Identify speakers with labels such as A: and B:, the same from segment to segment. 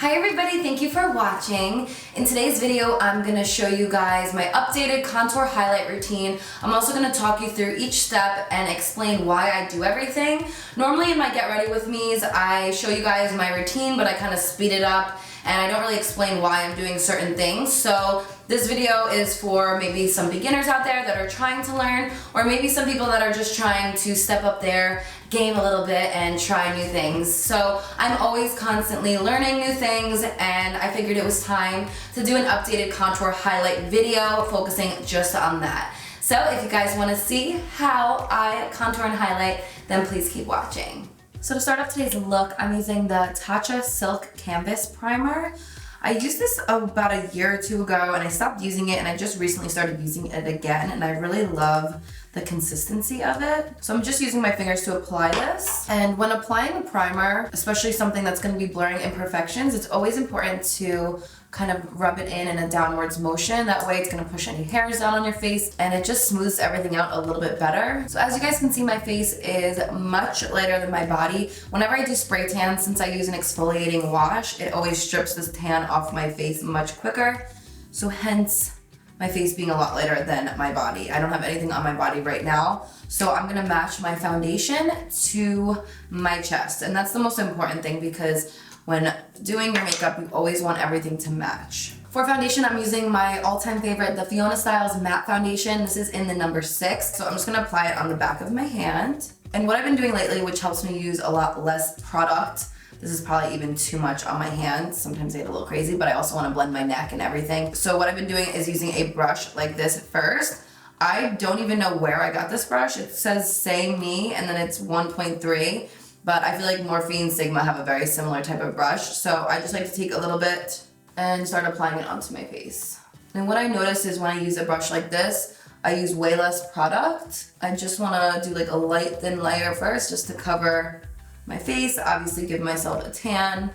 A: Hi everybody, thank you for watching. In today's video, I'm going to show you guys my updated contour highlight routine. I'm also going to talk you through each step and explain why I do everything. Normally in my Get Ready With Me's, I show you guys my routine, but I kind of speed it up and I don't really explain why I'm doing certain things. So this video is for maybe some beginners out there that are trying to learn, or maybe some people that are just trying to step up their game a little bit and try new things. So I'm always constantly learning new things, and I figured it was time to do an updated contour highlight video focusing just on that. So if you guys want to see how I contour and highlight, then please keep watching. So to start off today's look, I'm using the Tatcha Silk Canvas Primer. I used this about a year or two ago and I stopped using it, and I just recently started using it again, and I really love the consistency of it. So I'm just using my fingers to apply this. And when applying a primer, especially something that's going to be blurring imperfections, it's always important to kind of rub it in a downwards motion. That way it's going to push any hairs down on your face and it just smooths everything out a little bit better. So as you guys can see, my face is much lighter than my body. Whenever I do spray tan, since I use an exfoliating wash, it always strips this tan off my face much quicker. So hence my face being a lot lighter than my body. I don't have anything on my body right now. So I'm gonna match my foundation to my chest. And that's the most important thing, because when doing your makeup, you always want everything to match. For foundation, I'm using my all-time favorite, the Fiona Styles Matte Foundation. This is in the number 6. So I'm just gonna apply it on the back of my hand. And what I've been doing lately, which helps me use a lot less product, this is probably even too much on my hands. Sometimes I get a little crazy, but I also want to blend my neck and everything. So what I've been doing is using a brush like this first. I don't even know where I got this brush. It says Say Me and then it's 1.3, but I feel like Morphe and Sigma have a very similar type of brush. So I just like to take a little bit and start applying it onto my face. And what I notice is when I use a brush like this, I use way less product. I just want to do like a light thin layer first just to cover my face, obviously give myself a tan,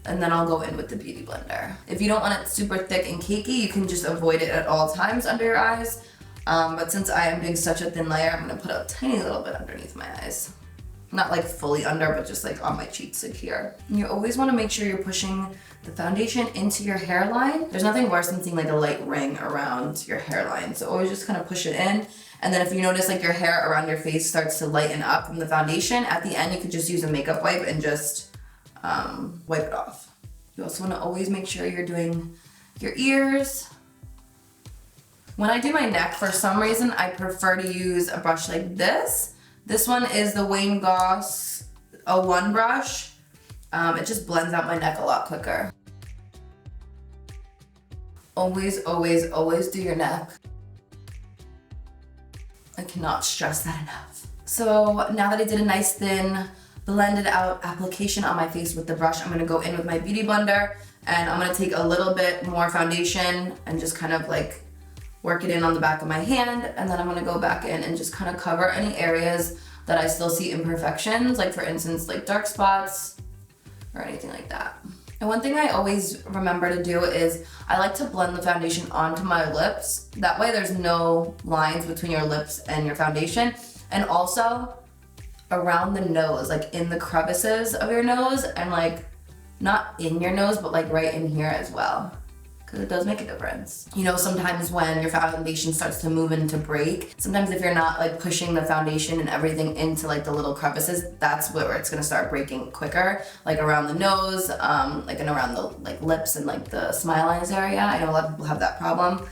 A: and then I'll go in with the Beauty Blender. If you don't want it super thick and cakey, you can just avoid it at all times under your eyes. But since I am doing such a thin layer, I'm gonna put a tiny little bit underneath my eyes. Not like fully under, but just like on my cheeks, like here. And you always wanna make sure you're pushing the foundation into your hairline. There's nothing worse than seeing like a light ring around your hairline. So always just kind of push it in. And then if you notice like your hair around your face starts to lighten up from the foundation, at the end you could just use a makeup wipe and just wipe it off. You also want to always make sure you're doing your ears. When I do my neck, for some reason I prefer to use a brush like this. This one is the Wayne Goss 01 brush. It just blends out my neck a lot quicker. Always, always, always do your neck. I cannot stress that enough. So now that I did a nice thin blended out application on my face with the brush, I'm gonna go in with my Beauty Blender and I'm gonna take a little bit more foundation and just kind of like work it in on the back of my hand, and then I'm gonna go back in and just kind of cover any areas that I still see imperfections, like for instance, like dark spots or anything like that. And one thing I always remember to do is I like to blend the foundation onto my lips. That way there's no lines between your lips and your foundation. And also around the nose, like in the crevices of your nose, and like not in your nose, but like right in here as well. Because it does make a difference. You know, sometimes when your foundation starts to move into break, sometimes if you're not like pushing the foundation and everything into like the little crevices, that's where it's gonna start breaking quicker, like around the nose, like and around the like lips and like the smile lines area. I know a lot of people have that problem.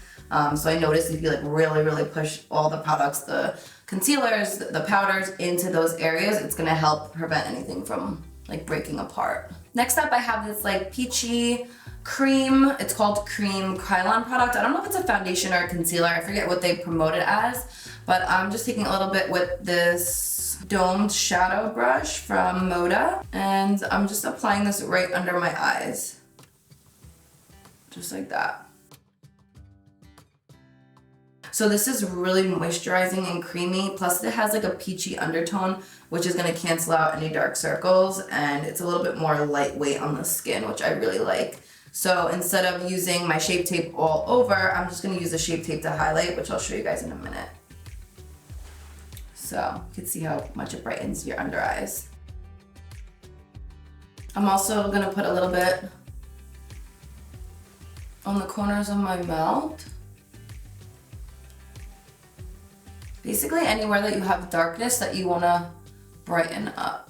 A: So I noticed if you like really push all the products, the concealers, the powders into those areas, it's gonna help prevent anything from like breaking apart. Next up, I have this like peachy cream. It's called Cream KROYLAN product. I don't know if it's a foundation or a concealer. I forget what they promote it as, but I'm just taking a little bit with this domed shadow brush from Moda, and I'm just applying this right under my eyes. Just like that. So this is really moisturizing and creamy, plus it has like a peachy undertone, which is gonna cancel out any dark circles, and it's a little bit more lightweight on the skin, which I really like. So instead of using my Shape Tape all over, I'm just gonna use the Shape Tape to highlight, which I'll show you guys in a minute. So you can see how much it brightens your under eyes. I'm also gonna put a little bit on the corners of my mouth. Basically anywhere that you have darkness that you want to brighten up.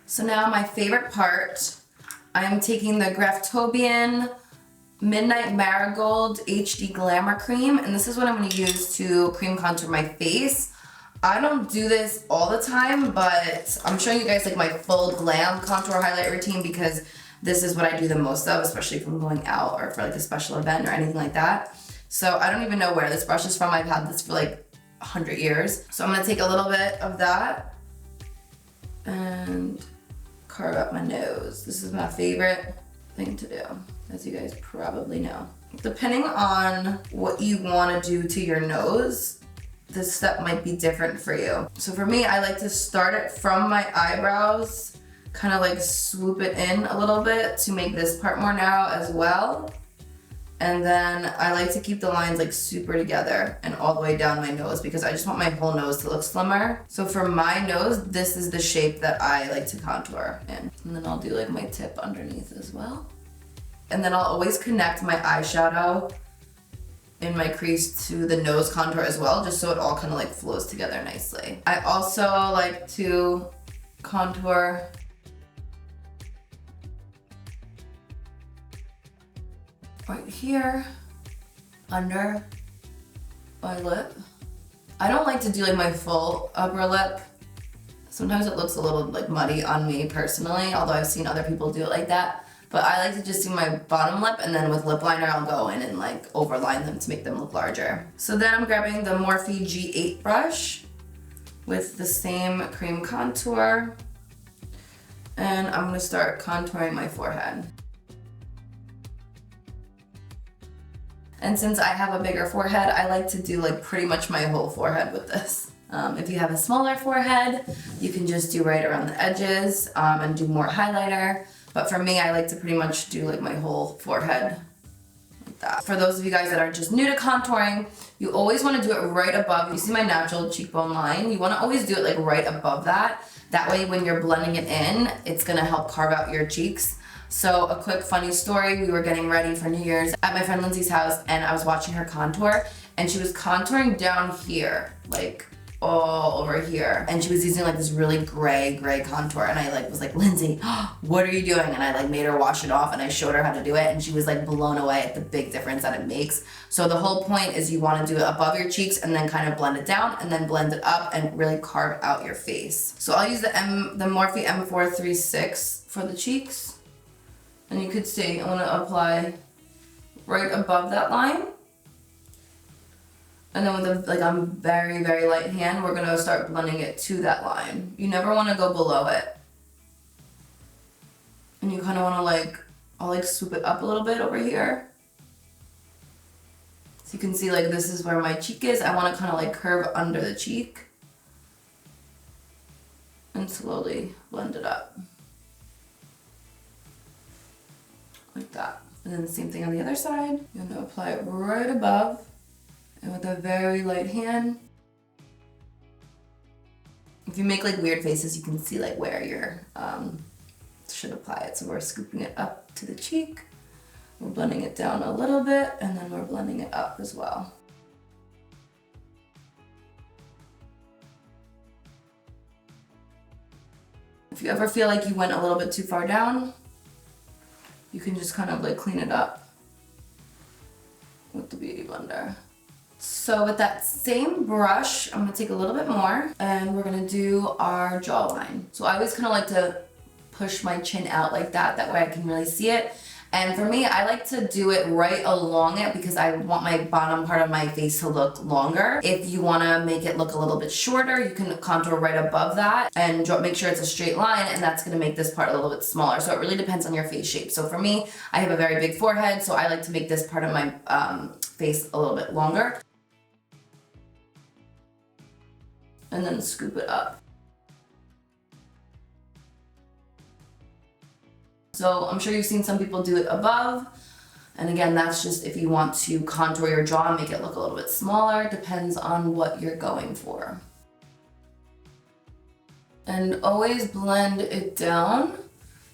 A: So now my favorite part, I'm taking the Graftobian Midnight Marigold HD Glamour Cream, and this is what I'm going to use to cream contour my face. I don't do this all the time, but I'm showing you guys like my full glam contour highlight routine because this is what I do the most of, especially if I'm going out or for like a special event or anything like that. So I don't even know where this brush is from. I've had this for like 100 years. So I'm going to take a little bit of that and carve up my nose. This is my favorite thing to do, as you guys probably know. Depending on what you want to do to your nose, this step might be different for you. So for me, I like to start it from my eyebrows, kind of like swoop it in a little bit to make this part more narrow as well. And then I like to keep the lines like super together and all the way down my nose because I just want my whole nose to look slimmer. So for my nose, this is the shape that I like to contour in. And then I'll do like my tip underneath as well. And then I'll always connect my eyeshadow in my crease to the nose contour as well, just so it all kind of like flows together nicely. I also like to contour right here under my lip. I don't like to do like my full upper lip. Sometimes it looks a little like muddy on me personally, although I've seen other people do it like that. But I like to just do my bottom lip, and then with lip liner I'll go in and like overline them to make them look larger. So then I'm grabbing the Morphe G8 brush with the same cream contour, and I'm gonna start contouring my forehead. And since I have a bigger forehead, I like to do like pretty much my whole forehead with this. If you have a smaller forehead, you can just do right around the edges and do more highlighter. But for me, I like to pretty much do like my whole forehead like that. For those of you guys that are just new to contouring, you always want to do it right above. You see my natural cheekbone line? You want to always do it like right above that. That way when you're blending it in, it's going to help carve out your cheeks. So a quick funny story, we were getting ready for New Year's at my friend Lindsay's house and I was watching her contour and she was contouring down here, like all over here. And she was using like this really gray contour and I like was like, Lindsay, what are you doing? And I like made her wash it off and I showed her how to do it and she was like blown away at the big difference that it makes. So the whole point is you want to do it above your cheeks and then kind of blend it down and then blend it up and really carve out your face. So I'll use the Morphe M436 for the cheeks. And you could see I want to apply right above that line. And then with a very, very light hand, we're going to start blending it to that line. You never want to go below it. And you kind of want to I'll like swoop it up a little bit over here. So you can see like this is where my cheek is. I want to kind of like curve under the cheek. And slowly blend it up. Like that. And then the same thing on the other side. You're going to apply it right above and with a very light hand. If you make like weird faces, you can see like where you're should apply it. So we're scooping it up to the cheek. We're blending it down a little bit and then we're blending it up as well. If you ever feel like you went a little bit too far down, you can just kind of like clean it up with the Beauty Blender. So with that same brush, I'm gonna take a little bit more and we're gonna do our jawline. So I always kind of like to push my chin out like that, that way I can really see it. And for me, I like to do it right along it because I want my bottom part of my face to look longer. If you want to make it look a little bit shorter, you can contour right above that and make sure it's a straight line, and that's going to make this part a little bit smaller. So it really depends on your face shape. So for me, I have a very big forehead, so I like to make this part of my face a little bit longer. And then scoop it up. So I'm sure you've seen some people do it above. And again, that's just if you want to contour your jaw and make it look a little bit smaller. Depends on what you're going for. And always blend it down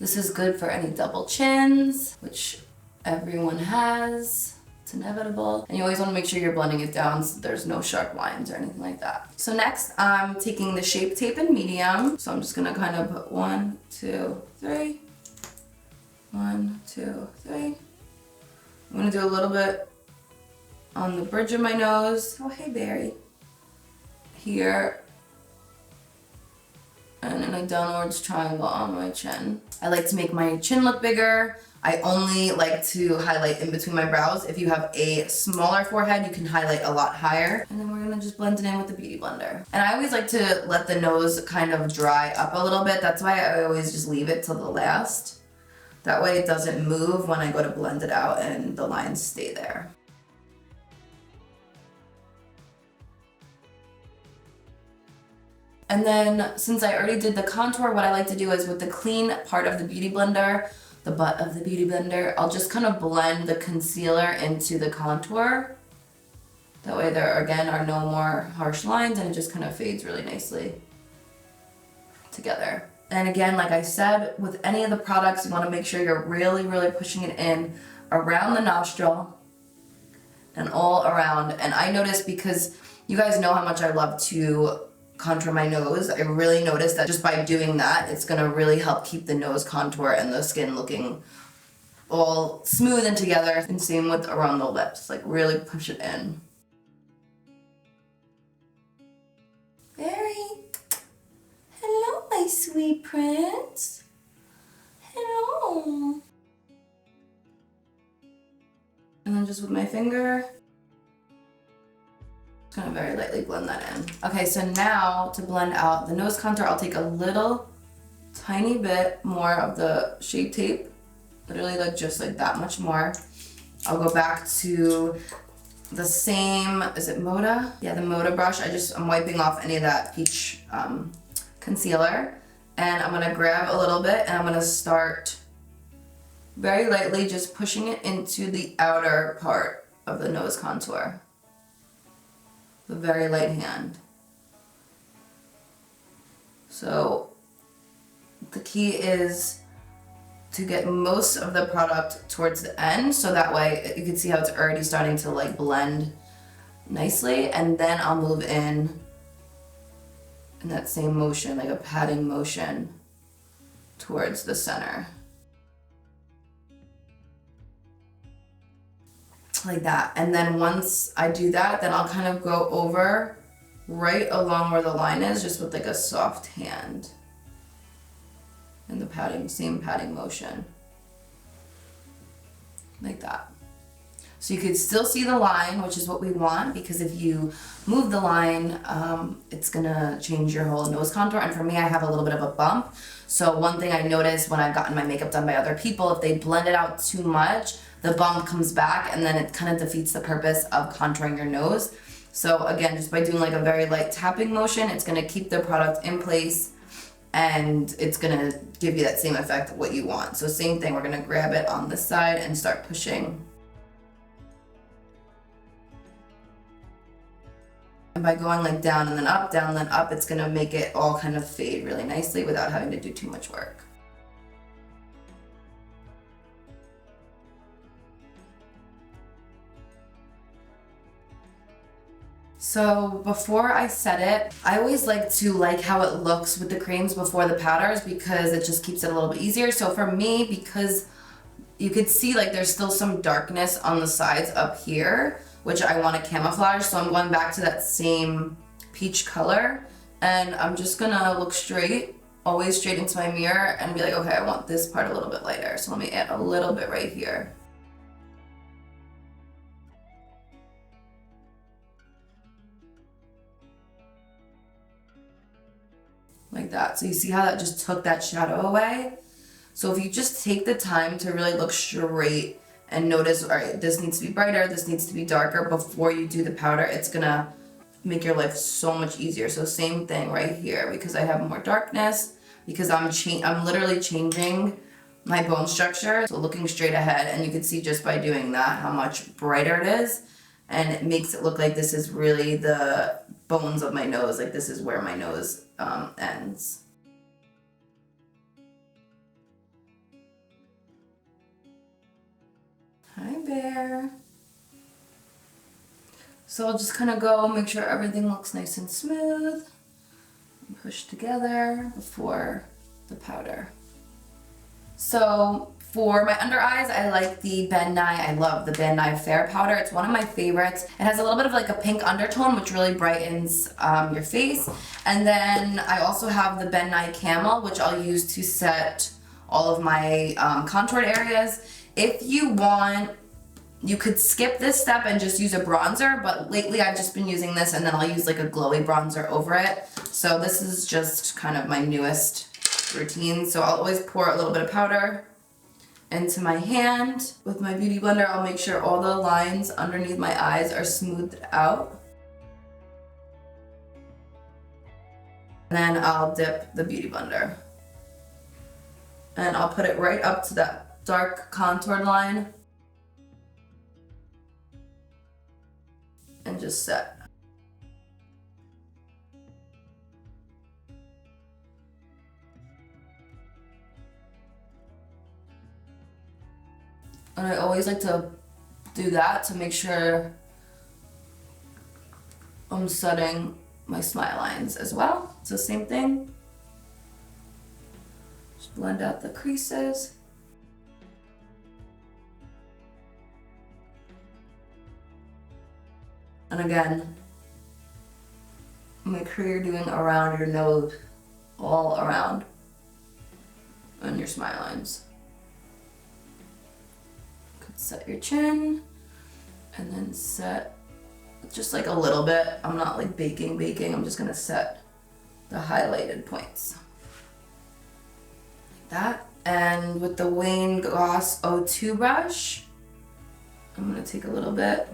A: This is good for any double chins, which everyone has. It's inevitable. And you always want to make sure you're blending it down so there's no sharp lines or anything like that. So next I'm taking the Shape Tape in medium. So I'm just gonna kind of put 1, 2, 3. 1, 2, 3. I'm gonna do a little bit on the bridge of my nose. Oh, hey, Barry. Here. And in a downwards triangle on my chin. I like to make my chin look bigger. I only like to highlight in between my brows. If you have a smaller forehead, you can highlight a lot higher. And then we're gonna just blend it in with the Beauty Blender. And I always like to let the nose kind of dry up a little bit. That's why I always just leave it till the last. That way it doesn't move when I go to blend it out and the lines stay there. And then since I already did the contour, what I like to do is with the clean part of the Beauty Blender, the butt of the Beauty Blender, I'll just kind of blend the concealer into the contour. That way there again are no more harsh lines and it just kind of fades really nicely together. And again, like I said, with any of the products, you want to make sure you're really, really pushing it in around the nostril and all around. And I noticed, because you guys know how much I love to contour my nose, I really noticed that just by doing that, it's going to really help keep the nose contour and the skin looking all smooth and together. And same with around the lips, like really push it in. Very. Hello, my sweet prince. Hello. And then just with my finger, just gonna very lightly blend that in. Okay, so now to blend out the nose contour, I'll take a little tiny bit more of the Shape Tape, literally like just like that much more. I'll go back to the same, is it Moda? Yeah, the Moda brush. I'm wiping off any of that peach concealer, and I'm gonna grab a little bit and I'm gonna start very lightly just pushing it into the outer part of the nose contour. The very light hand. So the key is to get most of the product towards the end, so that way you can see how it's already starting to like blend nicely, and then I'll move in that same motion, like a patting motion towards the center. Like that. And then once I do that, then I'll kind of go over right along where the line is, just with like a soft hand. And the patting, same patting motion. Like that. So you could still see the line, which is what we want, because if you move the line, it's gonna change your whole nose contour. And for me, I have a little bit of a bump. So one thing I noticed when I've gotten my makeup done by other people, if they blend it out too much, the bump comes back and then it kind of defeats the purpose of contouring your nose. So again, just by doing like a very light tapping motion, it's gonna keep the product in place and it's gonna give you that same effect of what you want. So same thing, we're gonna grab it on this side and start pushing. And by going like down and then up, it's gonna make it all kind of fade really nicely without having to do too much work. So before I set it, I always like to like how it looks with the creams before the powders, because it just keeps it a little bit easier. So for me, because you could see like there's still some darkness on the sides up here, which I want to camouflage. So I'm going back to that same peach color, and I'm just gonna look straight, always straight into my mirror, and be like, okay, I want this part a little bit lighter. So let me add a little bit right here. Like that. So you see how that just took that shadow away? So if you just take the time to really look straight and notice, all right, this needs to be brighter, this needs to be darker before you do the powder, it's gonna make your life so much easier. So same thing right here, because I have more darkness, because I'm literally changing my bone structure. So looking straight ahead, and you can see just by doing that how much brighter it is, and it makes it look like this is really the bones of my nose, like this is where my nose ends. Hi, Bear. So I'll just kind of go make sure everything looks nice and smooth. Push together before the powder. So for my under eyes, I like the Ben Nye. I love the Ben Nye Fair powder. It's one of my favorites. It has a little bit of like a pink undertone, which really brightens your face. And then I also have the Ben Nye Camel, which I'll use to set all of my contoured areas. If you want, you could skip this step and just use a bronzer, but lately I've just been using this and then I'll use like a glowy bronzer over it. So this is just kind of my newest routine. So I'll always pour a little bit of powder into my hand. With my beauty blender, I'll make sure all the lines underneath my eyes are smoothed out. And then I'll dip the beauty blender. And I'll put it right up to that dark contoured line. And just set. And I always like to do that to make sure I'm setting my smile lines as well. It's the same thing. Just blend out the creases. And again, make sure you're doing around your nose, all around, and your smile lines. Could set your chin, and then set just like a little bit. I'm not like baking. I'm just gonna set the highlighted points. Like that. And with the Wayne Gloss O2 brush, I'm gonna take a little bit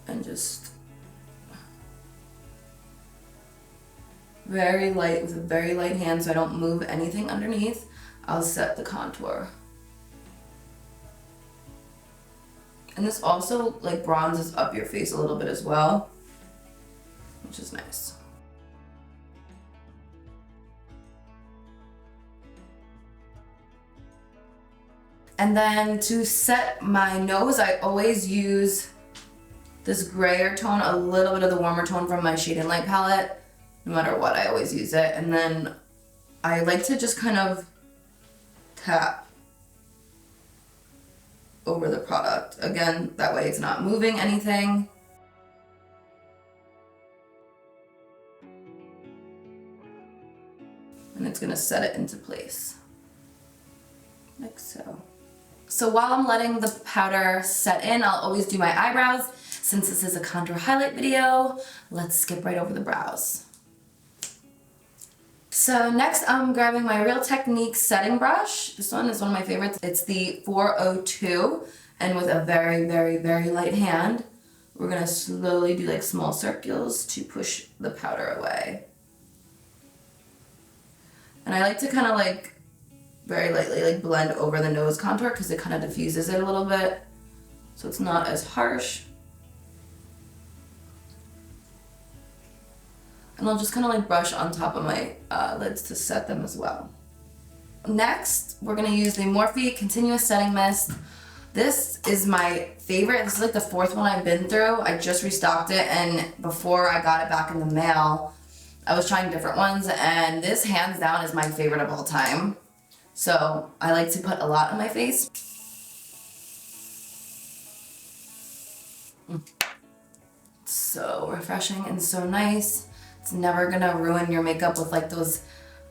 A: and just very light, with a very light hand so I don't move anything underneath, I'll set the contour. And this also like bronzes up your face a little bit as well, which is nice. And then to set my nose, I always use this grayer tone, a little bit of the warmer tone from my Shade and Light palette. No matter what, I always use it. And then I like to just kind of tap over the product. Again, that way it's not moving anything. And it's gonna set it into place, like so. So while I'm letting the powder set in, I'll always do my eyebrows. Since this is a contour highlight video, let's skip right over the brows. So next I'm grabbing my Real Technique setting brush. This one is one of my favorites. It's the 402, and with a very, very, very light hand, we're gonna slowly do like small circles to push the powder away. And I like to kind of like very lightly like blend over the nose contour because it kind of diffuses it a little bit, so it's not as harsh. And I'll just kind of like brush on top of my lids to set them as well. Next, we're gonna use the Morphe Continuous Setting Mist. This is my favorite. This is like the fourth one I've been through. I just restocked it, and before I got it back in the mail, I was trying different ones, and this hands down is my favorite of all time. So I like to put a lot on my face. So refreshing and so nice. It's never gonna ruin your makeup with like those,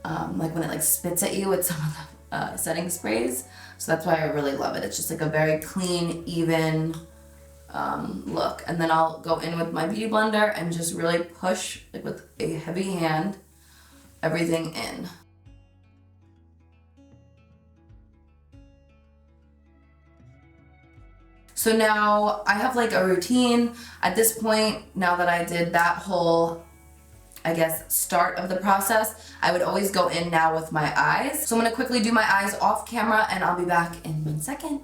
A: like when it like spits at you with some of the setting sprays. So that's why I really love it. It's just like a very clean, even look. And then I'll go in with my beauty blender and just really push, like with a heavy hand, everything in. So now I have like a routine. At this point, now that I did that whole, I guess, start of the process, I would always go in now with my eyes. So I'm gonna quickly do my eyes off camera and I'll be back in 1 second.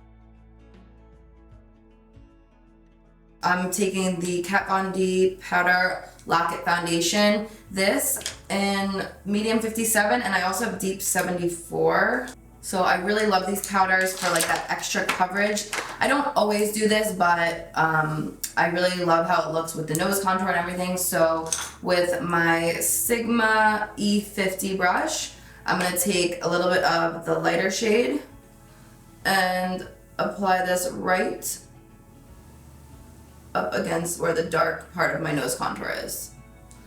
A: I'm taking the Kat Von D Powder Lock-It Foundation. This in medium 57, and I also have deep 74. So I really love these powders for like that extra coverage. I don't always do this, but I really love how it looks with the nose contour and everything. So with my Sigma E50 brush, I'm gonna take a little bit of the lighter shade and apply this right up against where the dark part of my nose contour is.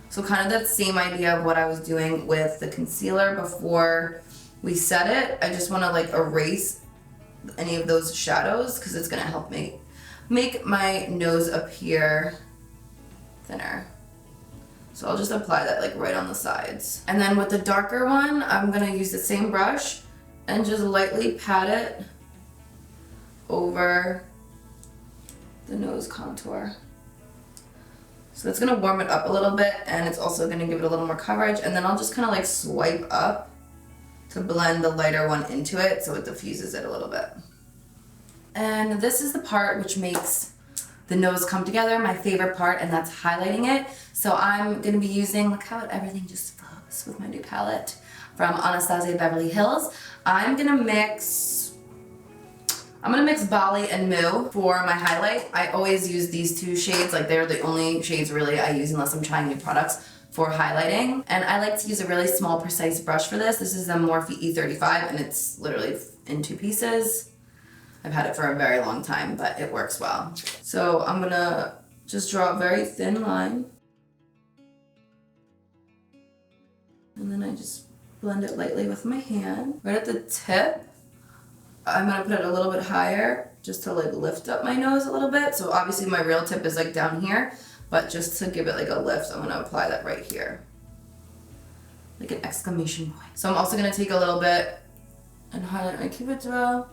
A: So kind of that same idea of what I was doing with the concealer before we set it. I just want to like erase any of those shadows because it's going to help make my nose appear thinner. So I'll just apply that like right on the sides. And then with the darker one, I'm going to use the same brush and just lightly pat it over the nose contour. So it's going to warm it up a little bit, and it's also going to give it a little more coverage. And then I'll just kind of like swipe up to blend the lighter one into it so it diffuses it a little bit. And this is the part which makes the nose come together, my favorite part, and that's highlighting it. So I'm going to be using, look how everything just flows with my new palette from Anastasia Beverly Hills. I'm going to mix Bali and Moo for my highlight. I always use these two shades, like they're the only shades really I use unless I'm trying new products for highlighting. And I like to use a really small, precise brush for this. This is the Morphe E35, and it's literally in 2 pieces. I've had it for a very long time, but it works well. So I'm gonna just draw a very thin line. And then I just blend it lightly with my hand. Right at the tip, I'm gonna put it a little bit higher just to like lift up my nose a little bit. So obviously my real tip is like down here, but just to give it like a lift, I'm gonna apply that right here. Like an exclamation point. So I'm also gonna take a little bit and highlight my cupid's bow.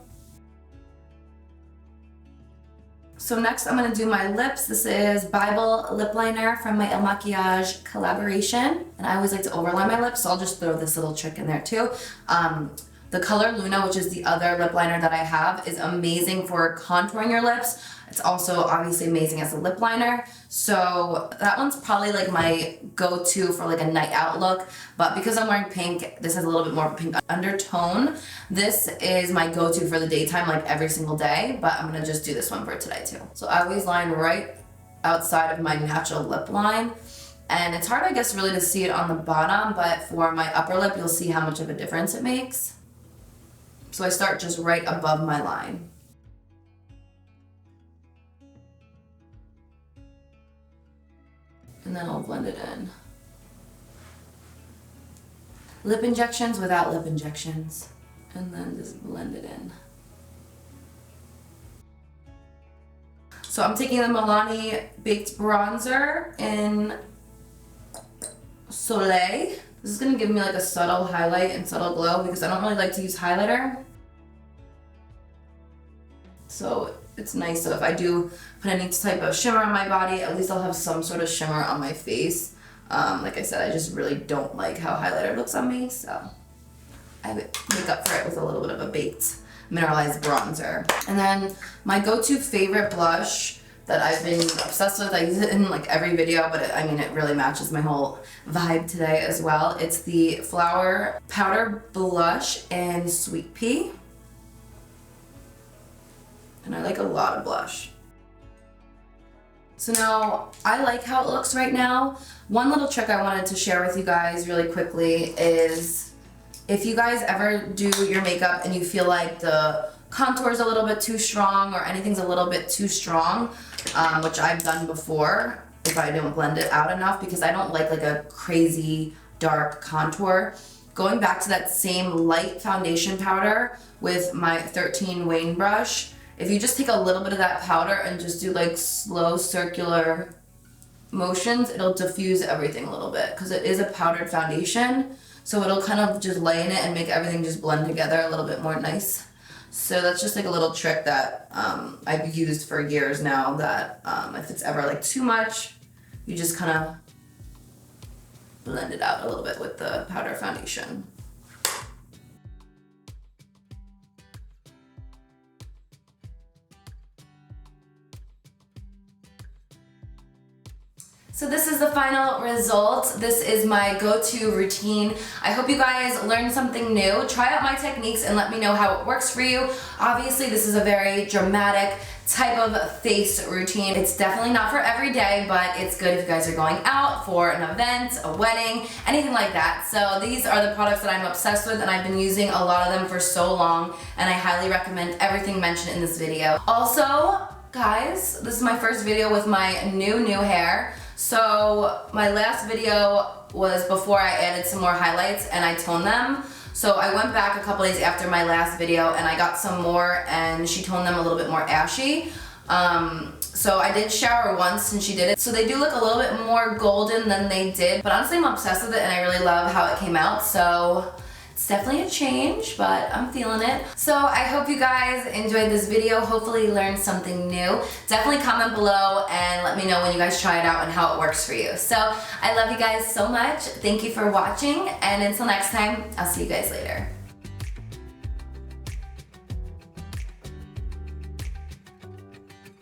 A: So next I'm gonna do my lips. This is Bybel lip liner from my Il Makiage collaboration. And I always like to overline my lips, so I'll just throw this little trick in there too. The color Luna, which is the other lip liner that I have, is amazing for contouring your lips. It's also obviously amazing as a lip liner. So that one's probably like my go-to for like a night out look. But because I'm wearing pink, this has a little bit more of a pink undertone. This is my go-to for the daytime, like every single day. But I'm gonna just do this one for today too. So I always line right outside of my natural lip line. And it's hard, I guess, really to see it on the bottom, but for my upper lip, you'll see how much of a difference it makes. So I start just right above my line. And then I'll blend it in. Lip injections without lip injections. And then just blend it in. So I'm taking the Milani Baked Bronzer in Soleil. This is gonna give me like a subtle highlight and subtle glow because I don't really like to use highlighter. So it's nice, so if I do put any type of shimmer on my body, at least I'll have some sort of shimmer on my face. Like I said, I just really don't like how highlighter looks on me, so I make up for it with a little bit of a baked mineralized bronzer. And then my go-to favorite blush that I've been obsessed with, I use it in like every video, but it really matches my whole vibe today as well. It's the Flower Powder Blush in Sweet Pea. And I like a lot of blush. So now, I like how it looks right now. One little trick I wanted to share with you guys really quickly is if you guys ever do your makeup and you feel like the contour is a little bit too strong or anything's a little bit too strong, which I've done before if I don't blend it out enough because I don't like a crazy dark contour. Going back to that same light foundation powder with my 13 Wayne brush, if you just take a little bit of that powder and just do like slow circular motions, it'll diffuse everything a little bit because it is a powdered foundation. So it'll kind of just lay in it and make everything just blend together a little bit more nice. So that's just like a little trick that I've used for years now that if it's ever like too much, you just kind of blend it out a little bit with the powder foundation. So this is the final result. This is my go-to routine. I hope you guys learned something new. Try out my techniques and let me know how it works for you. Obviously, this is a very dramatic type of face routine. It's definitely not for every day, but it's good if you guys are going out for an event, a wedding, anything like that. So these are the products that I'm obsessed with, and I've been using a lot of them for so long, and I highly recommend everything mentioned in this video. Also, guys, this is my first video with my new hair. So my last video was before I added some more highlights and I toned them. So I went back a couple days after my last video and I got some more, and she toned them a little bit more ashy. So I did shower once since she did it. So they do look a little bit more golden than they did. But honestly, I'm obsessed with it and I really love how it came out. So it's definitely a change, but I'm feeling it. So I hope you guys enjoyed this video. Hopefully you learned something new. Definitely comment below and let me know when you guys try it out and how it works for you. So I love you guys so much. Thank you for watching, and until next time, I'll see you guys later.